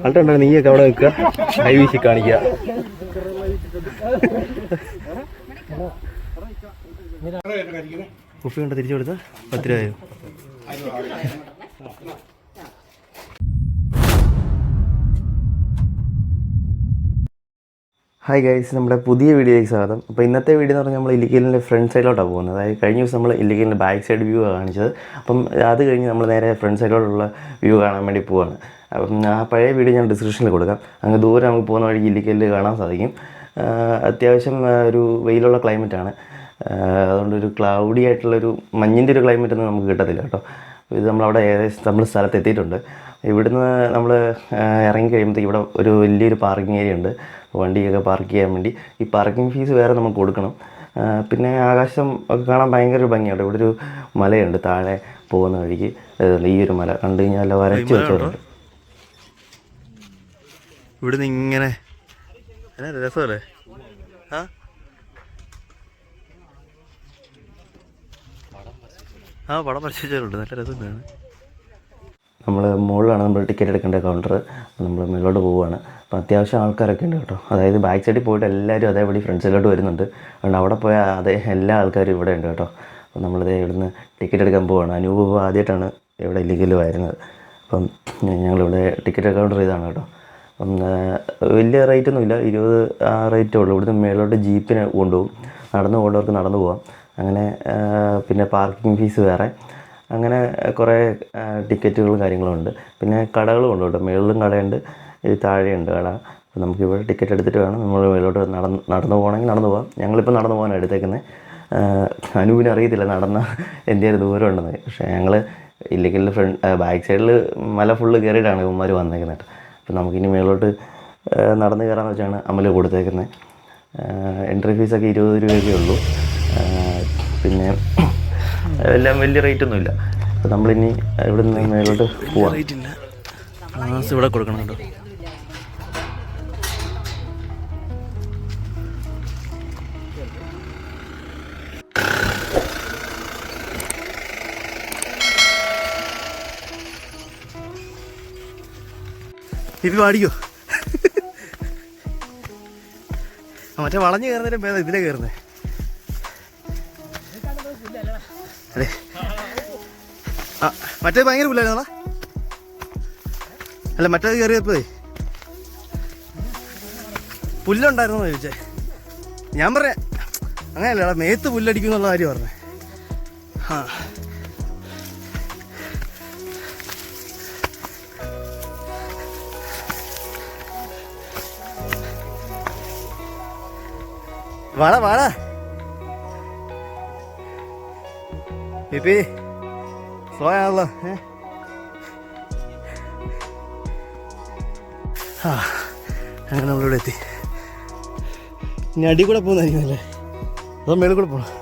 അല്ലുണ്ടോ നീയൊക്കെ അവിടെ നിൽക്കുക, കൈ വീശി കാണിക്കുക. കുപ്പി കൊണ്ട് തിരിച്ചു കൊടുത്താൽ 10 രൂപയോ? ഹായ് ഗൈസ്, നമ്മുടെ പുതിയ വീഡിയോയിലേക്ക് സ്വാഗതം. അപ്പോൾ ഇന്നത്തെ വീഡിയോ എന്ന് പറഞ്ഞാൽ നമ്മൾ ഇല്ലിക്കലിൻ്റെ ഫ്രണ്ട് സൈഡിലോട്ടാണ് പോകുന്നത്. അതായത് കഴിഞ്ഞ ദിവസം നമ്മൾ ഇല്ലിക്കലിൻ്റെ ബാക്ക് സൈഡ് വ്യൂ കാണിച്ചത്. അപ്പം അത് കഴിഞ്ഞ് നമ്മൾ നേരെ ഫ്രണ്ട് സൈഡിലോട്ടുള്ള വ്യൂ കാണാൻ വേണ്ടി പോവാണ്. അപ്പം ആ പഴയ വീഡിയോ ഞാൻ ഡിസ്ക്രിപ്ഷനിൽ കൊടുക്കാം. അങ്ങ് ദൂരെ നമുക്ക് പോകുന്ന വഴി ഇല്ലിക്കലിൽ കാണാൻ സാധിക്കും. അത്യാവശ്യം ഒരു വെയിലുള്ള ക്ലൈമറ്റാണ്. അതുകൊണ്ടൊരു ക്ലൗഡി ആയിട്ടുള്ളൊരു മഞ്ഞിൻ്റെ ഒരു ക്ലൈമറ്റ് ഒന്നും നമുക്ക് കിട്ടത്തില്ല കേട്ടോ. ഇത് നമ്മളവിടെ ഏകദേശം നമ്മൾ സ്ഥലത്ത് എത്തിയിട്ടുണ്ട്. ഇവിടുന്ന് നമ്മൾ ഇറങ്ങി കഴിയുമ്പോഴത്തേക്ക് ഇവിടെ ഒരു വലിയൊരു പാർക്കിംഗ് ഏരിയ ഉണ്ട്, വണ്ടിയൊക്കെ പാർക്ക് ചെയ്യാൻ വേണ്ടി. ഈ പാർക്കിംഗ് ഫീസ് വേറെ നമ്മൾ കൊടുക്കണം. പിന്നെ ആകാശം ഒക്കെ കാണാൻ ഭയങ്കര ഒരു ഭംഗിയുണ്ട്. ഇവിടെ ഒരു മലയുണ്ട് താഴെ പോകുന്ന വഴിക്ക്. ഈ ഒരു മല കണ്ടു കഴിഞ്ഞാൽ നല്ല വരച്ച് വെച്ചിട്ടുണ്ട്. ഇവിടുന്ന് ഇങ്ങനെ രസമല്ലേ? പടം വരച്ച് വെച്ചിട്ടുണ്ട്, നല്ല രസമുണ്ടാണ്. നമ്മൾ മുകളിലാണ് നമ്മൾ ടിക്കറ്റ് എടുക്കേണ്ട കൗണ്ടർ. നമ്മൾ മുകളിലോട്ട് പോവുകയാണ്. അപ്പോൾ അത്യാവശ്യം ആൾക്കാരൊക്കെ ഉണ്ട് കേട്ടോ. അതായത് ബാക്ക് സൈഡിൽ പോയിട്ട് എല്ലാവരും അതേപടി ഫ്രണ്ട് സൈഡിലോട്ട് വരുന്നുണ്ട്. അതുകൊണ്ട് അവിടെ പോയാൽ എല്ലാ ആൾക്കാരും ഇവിടെ ഉണ്ട് കേട്ടോ. അപ്പോൾ നമ്മളിത് ഇവിടുന്ന് ടിക്കറ്റ് എടുക്കാൻ പോവുകയാണ്. അനൂപ് ആദ്യമായിട്ടാണ് ഇവിടെ ഇല്ലിക്കൽ വരുന്നത്. അപ്പം ഞങ്ങളിവിടെ ടിക്കറ്റ് കൗണ്ടർ ഇതാണ് കേട്ടോ. അപ്പം വലിയ റേറ്റൊന്നുമില്ല, 20 ആ റേറ്റേ ഉള്ളൂ. ഇവിടുന്ന് മുകളിലോട്ട് ജീപ്പിന് കൊണ്ടുപോകും. നടന്നു പോകേണ്ടവർക്ക് നടന്നു പോകാം. അങ്ങനെ പിന്നെ പാർക്കിംഗ് ഫീസ് വേറെ, അങ്ങനെ കുറേ ടിക്കറ്റുകളും കാര്യങ്ങളും ഉണ്ട്. പിന്നെ കടകളും ഉണ്ട് കേട്ടോ. മുകളിലും കടയുണ്ട്, ഈ താഴെയുണ്ട് കട. അപ്പോൾ നമുക്കിവിടെ ടിക്കറ്റ് എടുത്തിട്ട് വേണം നമ്മൾ മുകളിലോട്ട് നടന്നു പോകണമെങ്കിൽ നടന്നു പോകാം. ഞങ്ങളിപ്പോൾ നടന്നു പോകാനാണ് എടുത്തേക്കുന്നത്. അനൂപിന് അറിയത്തില്ല നടന്ന എന്തൊരു ദൂരം ഉണ്ടെന്ന്. പക്ഷേ ഞങ്ങൾ ഇല്ലിക്കലിൽ ബാക്ക് സൈഡിൽ മല ഫുള്ള് കയറിയിട്ടാണ് ഇവന്മാർ വന്നേക്കുന്നത്. അപ്പോൾ നമുക്കിനി മുകളിലോട്ട് നടന്ന് കയറാമെന്ന് വെച്ചാണ് അമൽ കൊടുത്തേക്കുന്നത്. എൻട്രി ഫീസൊക്കെ 20 രൂപയൊക്കെ ഉള്ളൂ. പിന്നെ എല്ലാം വലിയ റേറ്റൊന്നുമില്ല. അപ്പോൾ നമ്മളിനി ഇവിടെ നിന്ന് മേലോട്ട് പോവാം. ഇവിടെ കൊടുക്കണം കേട്ടോ. ഇപ്പം പാടിക്കോ. മറ്റേ വളഞ്ഞ് കയറുന്നതിനും ഭേദം ഇതിലേ കയറുന്നേ. അതെ, മറ്റേ ഭയങ്കര പുല്ലായിരുന്നോളാ. അല്ല മറ്റേത് കയറിയപ്പോഴേ പുല്ലുണ്ടായിരുന്നോ ചോദിച്ചേ. ഞാൻ പറയാം അങ്ങനെയല്ല, മേത്ത് പുല്ലടിക്കും എന്നുള്ള കാര്യം പറഞ്ഞേ. വാടാ വാടാ ബേബി, സ്ലോ ആണല്ലോ. അങ്ങനെ നമ്മളിവിടെ എത്തി. ഇനി അടി കൂടെ പോകുന്നതായിരിക്കുമല്ലേ, അതോ മേളിൽ കൂടെ പോകണം?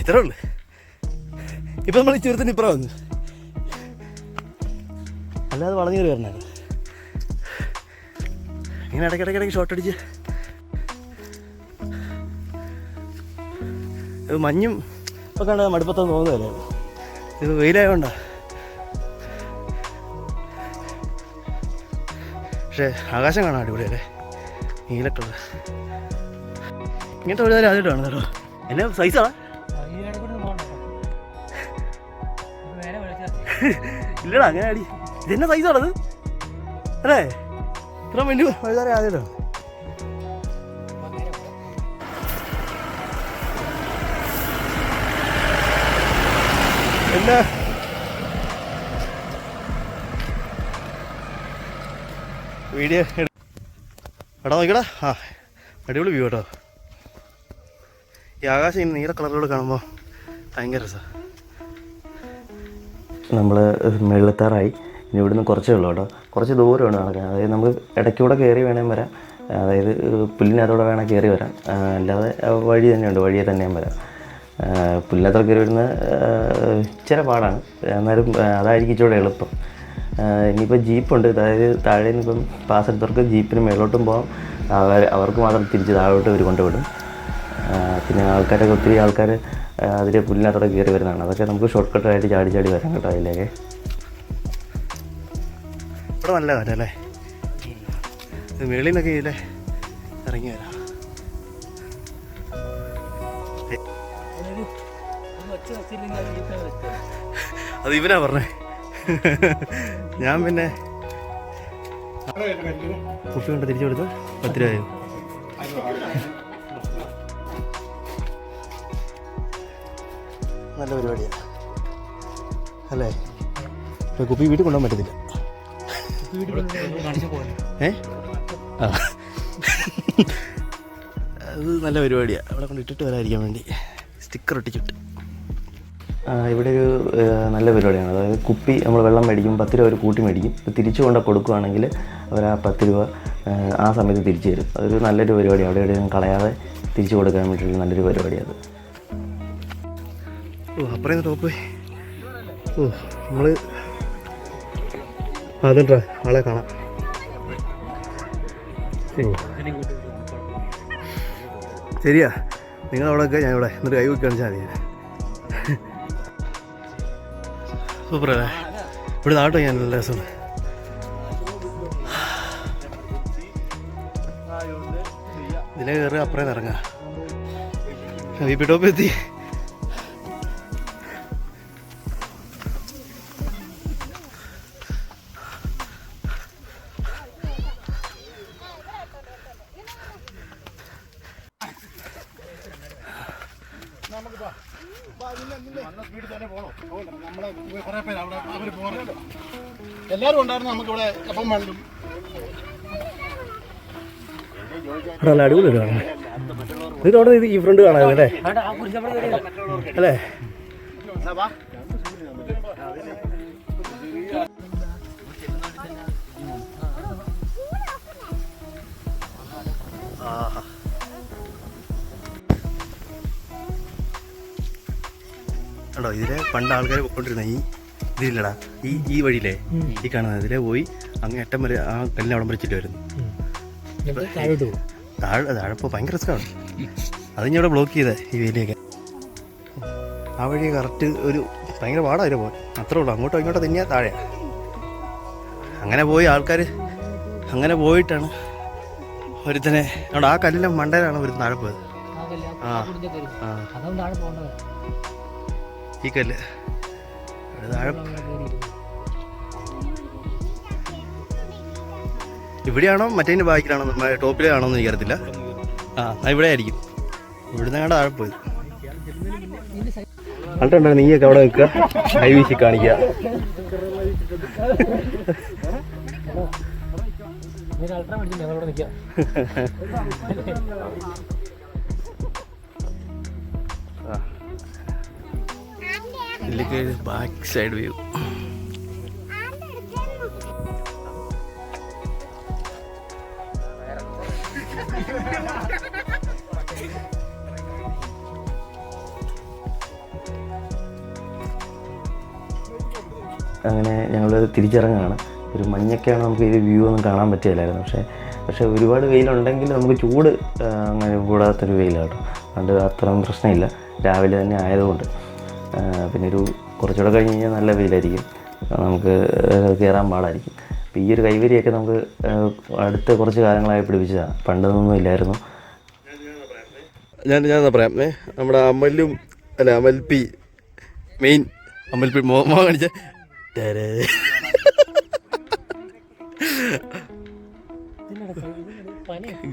ഇത്രേ ഉള്ളു. ഇപ്പം നമ്മൾ ഈ ചുരത്തിന് ഇപ്പുറം വന്നു, അല്ലാതെ വളഞ്ഞു കയറി വരണായിരുന്നു. ഇങ്ങനെ ഇടയ്ക്കിടയ്ക്കിടയ്ക്ക് ഷോട്ട് അടിച്ച് മഞ്ഞും ഇപ്പം കണ്ട മടുപ്പത്തൊന്നും തോന്നുന്നതല്ലേ. ഇത് വെയിലായതുകൊണ്ടാ. പക്ഷേ ആകാശം കാണാൻ അടിപൊളിയല്ലേ, നീലക്കളർ. ഇങ്ങനത്തെ ഒരു കാര്യം ആദ്യമായിട്ടാണ് കേട്ടോ. എന്നെ സൈസാണ് ഇല്ലടാ, അങ്ങനെ അടി. ഇതെന്നെ സൈസാണത് അല്ലേ? ഇത്ര വലിയ വഴുതാരെ ആദ്യമായിട്ടോ. എന്നാ വീഡിയോ എടാ നോക്കടാ. അടിപൊളി വ്യൂ കേട്ടോ. ഈ ആകാശം ഈ നീല കളറുകൾ കാണുമ്പോൾ ഭയങ്കര രസമാണ്. നമ്മൾ വെള്ളത്താറായി. ഇനി ഇവിടുന്ന് കുറച്ചേ ഉള്ളൂ കേട്ടോ, കുറച്ച് ദൂരമാണ് നടക്കാൻ. അതായത് നമുക്ക് ഇടയ്ക്കൂടെ കയറി വേണേൽ വരാം, അതായത് പുല്ലിനകത്തൂടെ വേണേൽ കയറി വരാം. അല്ലാതെ വഴി തന്നെയുണ്ട്, വഴിയെ തന്നെയും വരാം. പുല്ലിനകത്തോടെ കയറി വരുന്ന ഇച്ചിരി പാടാണ്, എന്നാലും അതായിരിക്കും ഇച്ചിരി എളുപ്പം. ഇനിയിപ്പോൾ ജീപ്പുണ്ട്, അതായത് താഴെ നിന്ന് ഇപ്പം പാസ് എടുത്തവർക്ക് ജീപ്പിന് മേലോട്ടും പോകാം, അവർക്ക് മാത്രം തിരിച്ച് താഴോട്ട് ഇവർ കൊണ്ടുവിടും. പിന്നെ ആൾക്കാരൊക്കെ ഒത്തിരി ആൾക്കാർ അതിൽ പുല്ലിനകത്തോടെ കയറി വരുന്നതാണ്. അതൊക്കെ നമുക്ക് ഷോർട്ട് കട്ടായിട്ട് ചാടി ചാടി വരാം കേട്ടോ. അതിലേക്ക് ഇവിടെ നല്ല കാറ്റല്ലേ, മേളിൽ നിന്നൊക്കെ ഇല്ലേ ഇറങ്ങി വരാം. അത് ഇവനാ പറഞ്ഞേ. ഞാൻ പിന്നെ കുപ്പി കൊണ്ട് തിരിച്ചു കൊടുത്തു 10 രൂപയോ. നല്ല പരിപാടിയാണ് അല്ലേ? കുപ്പി വീട്ടിൽ കൊണ്ടുപോകാൻ പറ്റത്തില്ല. അത് നല്ല പരിപാടിയാണ്. അവിടെ കൊണ്ട് ഇട്ടിട്ട് വരാതിരിക്കാൻ വേണ്ടി സ്റ്റിക്കർ ഒട്ടിച്ചിട്ട്. ഇവിടെ ഒരു നല്ല പരിപാടിയാണ്. അതായത് കുപ്പി നമ്മൾ വെള്ളം മേടിക്കും, 10 രൂപ ഒരു കൂട്ടി മേടിക്കും. തിരിച്ചു കൊണ്ട് കൊടുക്കുകയാണെങ്കിൽ അവർ ആ 10 രൂപ ആ സമയത്ത് തിരിച്ചു തരും. അതൊരു നല്ലൊരു പരിപാടിയാണ്. അവിടെ എവിടെയും കളയാതെ തിരിച്ചു കൊടുക്കാൻ വേണ്ടിയിട്ടുള്ള നല്ലൊരു പരിപാടിയാണ് അത്. അപ്പുറം ടോപ്പ്. നമ്മൾ അതുണ്ടാ ആളെ കാണാം. ശരിയാ, നിങ്ങളവിടെയൊക്കെ ഞാൻ ഇവിടെ എന്നിട്ട് കൈ വെക്കി കാണിച്ചാൽ മതി. സൂപ്പറല്ലേ? ഇവിടെ നാട്ടോ ഞാൻ നല്ല രസമാണ്. ഇതിലെ കയറി അപ്പുറം ഇറങ്ങാം. വി ടോപ്പ് എത്തി. എല്ലാരും ഉണ്ടായിരുന്നു നമുക്കിവിടെ എപ്പം വേണ്ടും. നല്ല അടിപൊളി കാണാം. ഇത് അവിടെ ഈ ഫ്രണ്ട് കാണാം അല്ലേ? അല്ലേ? ോ ഇതിലെ പണ്ട് ആൾക്കാർ പോയിക്കൊണ്ടിരുന്ന ഈ ഇതില്ലടാ, ഈ വഴിയിലേ ഈ കാണുന്നത് ഇതിലെ പോയി അങ്ങ് അറ്റം വരെ ആ കല്ലിന് അവിടെ വരച്ചിട്ട് വരുന്നു. താഴെ ഇപ്പോൾ ഭയങ്കര റിസ്ക്കാണ്. അത് ഞാൻ ഇവിടെ ബ്ലോക്ക് ചെയ്തേ ഈ വേലിയൊക്കെ. ആ വഴി കറക്റ്റ് ഒരു ഭയങ്കര പാടാതില്ല പോകാൻ. അത്രേ ഉള്ളൂ. അങ്ങോട്ടോ ഇങ്ങോട്ടോ തന്നെയാ താഴെ. അങ്ങനെ പോയി ആൾക്കാർ അങ്ങനെ പോയിട്ടാണ് ഒരുത്തനെ അവിടെ ആ കല്ലിലെ മണ്ടയിലാണ് ഒരു താഴെ പോയത്. ഈ കല്ല് താഴെ ഇവിടെയാണോ മറ്റേതിൻ്റെ ബാക്കിലാണോ ടോപ്പിലാണോ എന്ന് എനിക്കറിയത്തില്ല. ഇവിടെ ആയിരിക്കും. ഇവിടുന്ന് അങ്ങോട്ട് താഴെ പോയത്. കണ്ടിട്ടുണ്ടോ നീയൊക്കെ അവിടെ നിൽക്കുക, കൈ വീശി കാണിക്കുക. ഇതിലേക്ക് ബാക്ക് സൈഡ് വ്യൂ. അങ്ങനെ ഞങ്ങൾ തിരിച്ചിറങ്ങുകയാണ്. ഒരു മഞ്ഞൊക്കെയാണ്, നമുക്ക് ഈ വ്യൂ ഒന്നും കാണാൻ പറ്റില്ലായിരുന്നു. പക്ഷേ ഒരുപാട് വെയിലുണ്ടെങ്കിൽ നമുക്ക് ചൂട് അങ്ങനെ കൂടാത്തൊരു വെയിലാണ് കേട്ടോ. അതുകൊണ്ട് അത്രയും പ്രശ്നമില്ല രാവിലെ തന്നെ ആയതുകൊണ്ട്. പിന്നെ ഒരു കുറച്ചുകൂടെ കഴിഞ്ഞ് കഴിഞ്ഞാൽ നല്ല വെയിലായിരിക്കും, നമുക്ക് കയറാൻ പാടായിരിക്കും. അപ്പോൾ ഈ ഒരു കൈവരിയൊക്കെ നമുക്ക് അടുത്ത കുറച്ച് കാലങ്ങളായി പിടിപ്പിച്ചതാണ്, പണ്ടൊന്നും ഇല്ലായിരുന്നു. ഞാൻ പറയാം. നമ്മുടെ അമൽപി മെയിൻ അമൽപി മോഹ കാണിച്ച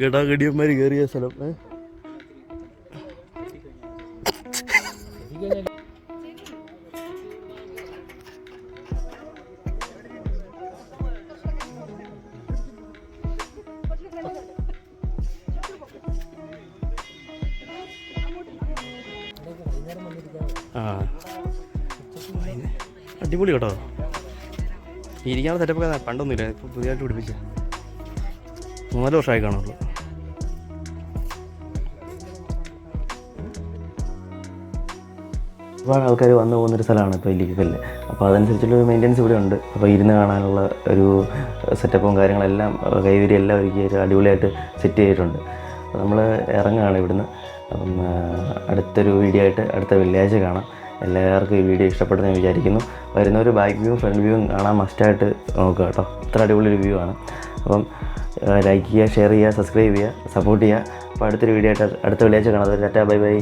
ഗടാഗടിയന്മാർ കയറിയ സ്ഥലം. അടിപൊളി കേട്ടോ. ഇരിക്കാനുള്ള സെറ്റപ്പൊക്കെ പണ്ടൊന്നുമില്ല, ഇപ്പോൾ പുതിയതായിട്ട് പിടിപ്പിച്ച 4 വർഷമായി കാണുള്ളൂ. ഒരുപാട് ആൾക്കാർ വന്നു പോകുന്നൊരു സ്ഥലമാണ് ഇപ്പോൾ ഇല്ലിക്കല്ല്. അപ്പോൾ അതനുസരിച്ചുള്ള മെയിൻ്റെനൻസ് ഇവിടെ ഉണ്ട്. അപ്പോൾ ഇരുന്ന് കാണാനുള്ള ഒരു സെറ്റപ്പും കാര്യങ്ങളെല്ലാം കൈവരി എല്ലാം ഒരുക്കി ഒരു അടിപൊളിയായിട്ട് സെറ്റ് ചെയ്തിട്ടുണ്ട്. അപ്പോൾ നമ്മൾ ഇറങ്ങുകയാണ് ഇവിടുന്ന്. അപ്പം അടുത്തൊരു വീഡിയോ ആയിട്ട് അടുത്ത വെള്ളിയാഴ്ച കാണാം. എല്ലാവർക്കും ഈ വീഡിയോ ഇഷ്ടപ്പെടുമെന്ന് വിചാരിക്കുന്നു. വരുന്നൊരു ബാക്ക് വ്യൂവും ഫ്രണ്ട് വ്യൂവും കാണാൻ മസ്റ്റായിട്ട് നോക്കുക കേട്ടോ. ഇത്ര അടിപൊളി ഒരു വ്യൂ ആണ്. അപ്പം ലൈക്ക് ചെയ്യുക, ഷെയർ ചെയ്യുക, സബ്സ്ക്രൈബ് ചെയ്യുക, സപ്പോർട്ട് ചെയ്യുക. അപ്പോൾ അടുത്തൊരു വീഡിയോ ആയിട്ട് അടുത്ത വെള്ളിയാഴ്ച കാണാം. Tata, bye bye.